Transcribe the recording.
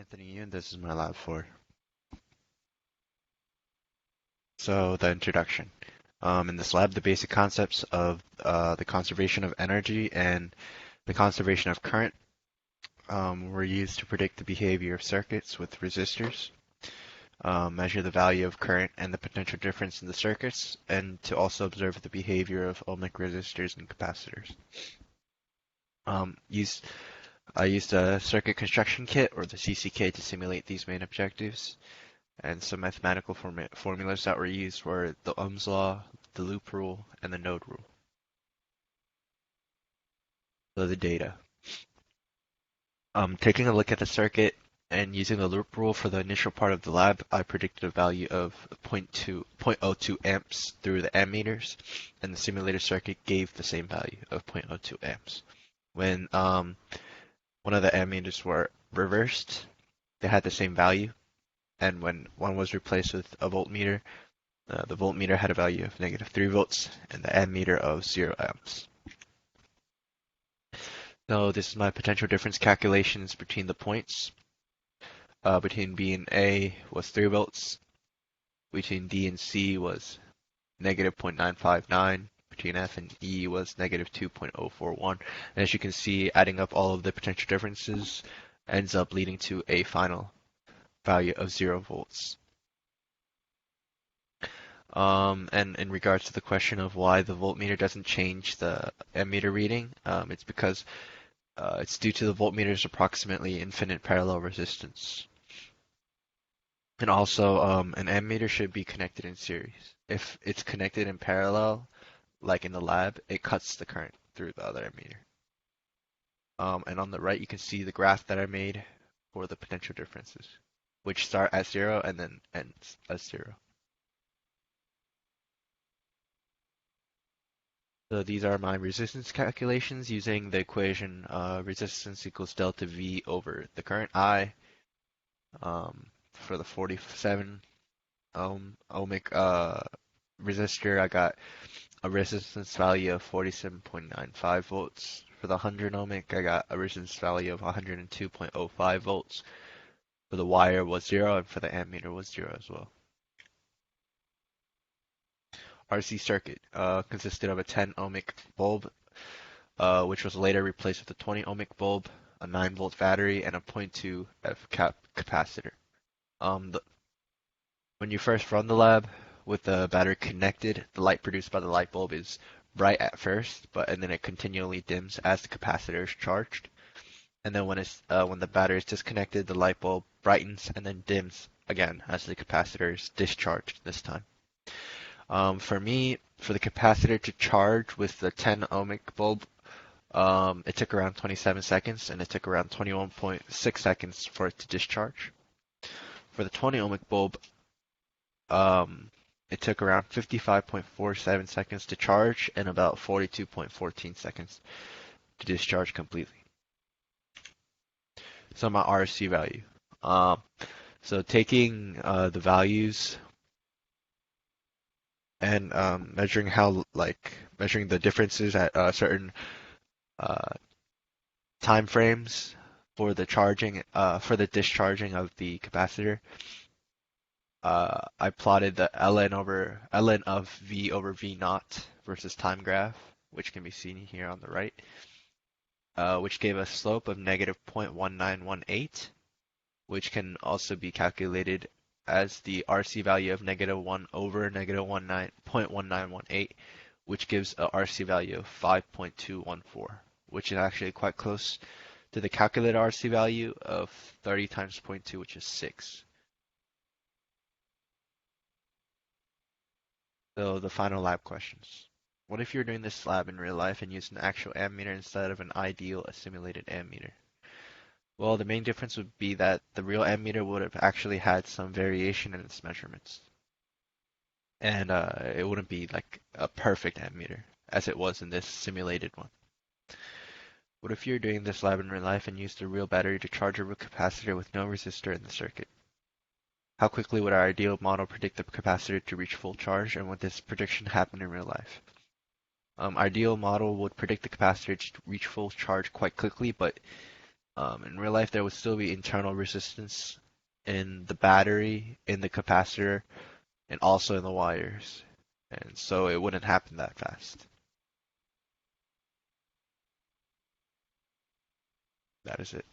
Anthony Yoon, this is my lab 4. So the introduction. In this lab, the basic concepts of the conservation of energy and the conservation of current were used to predict the behavior of circuits with resistors, measure the value of current and the potential difference in the circuits, and to also observe the behavior of ohmic resistors and capacitors. Um, use, I used a circuit construction kit, or the CCK, to simulate these main objectives. And some mathematical formulas that were used were the Ohm's law, the loop rule, and the node rule. So the data. Taking a look at the circuit and using the loop rule for the initial part of the lab, I predicted a value of 0.02 amps through the ammeters, and the simulated circuit gave the same value of 0.02 amps. When one of the ammeters were reversed, they had the same value, and when one was replaced with a voltmeter, the voltmeter had a value of -3 volts and the ammeter of 0 amps. So this is my potential difference calculations between the points. Between B and A was 3 volts. Between D and C was -0.959. Between F and E was -2.041. And as you can see, adding up all of the potential differences ends up leading to a final value of 0 volts. And in regards to the question of why the voltmeter doesn't change the ammeter reading, it's because it's due to the voltmeter's approximately infinite parallel resistance. And also, an ammeter should be connected in series. If it's connected in parallel, like in the lab, it cuts the current through the other ammeter. And on the right, you can see the graph that I made for the potential differences, which start at 0 and then ends at 0. So these are my resistance calculations using the equation resistance equals delta V over the current I. For the 47 ohmic resistor, I got a resistance value of 47.95 volts. For the 100 ohmic, I got a resistance value of 102.05 volts. For the wire was 0, and for the ammeter was 0 as well. RC circuit consisted of a 10 ohmic bulb, which was later replaced with a 20 ohmic bulb, a 9 volt battery, and a 0.2 F capacitor. When you first run the lab with the battery connected, the light produced by the light bulb is bright at first, and then it continually dims as the capacitor is charged. And then when the battery is disconnected, the light bulb brightens and then dims again as the capacitor is discharged this time. For me, for the capacitor to charge with the 10 ohmic bulb, it took around 27 seconds, and it took around 21.6 seconds for it to discharge. For the 20 ohmic bulb, it took around 55.47 seconds to charge and about 42.14 seconds to discharge completely. So my RC value. So taking the values and measuring the differences at certain time frames for the discharging of the capacitor. I plotted the ln of V over V naught versus time graph, which can be seen here on the right, which gave a slope of -0.1918, which can also be calculated as the RC value of -1 over -0.1918, which gives a RC value of 5.214, which is actually quite close to the calculated RC value of 30 times 0.2, which is 6. So the final lab questions. What if you're doing this lab in real life and used an actual ammeter instead of an ideal simulated ammeter? Well, the main difference would be that the real ammeter would have actually had some variation in its measurements. And it wouldn't be like a perfect ammeter, as it was in this simulated one. What if you're doing this lab in real life and used a real battery to charge a real capacitor with no resistor in the circuit? How quickly would our ideal model predict the capacitor to reach full charge, and would this prediction happen in real life? Ideal model would predict the capacitor to reach full charge quite quickly, but In real life, there would still be internal resistance in the battery, in the capacitor, and also in the wires. And so it wouldn't happen that fast. That is it.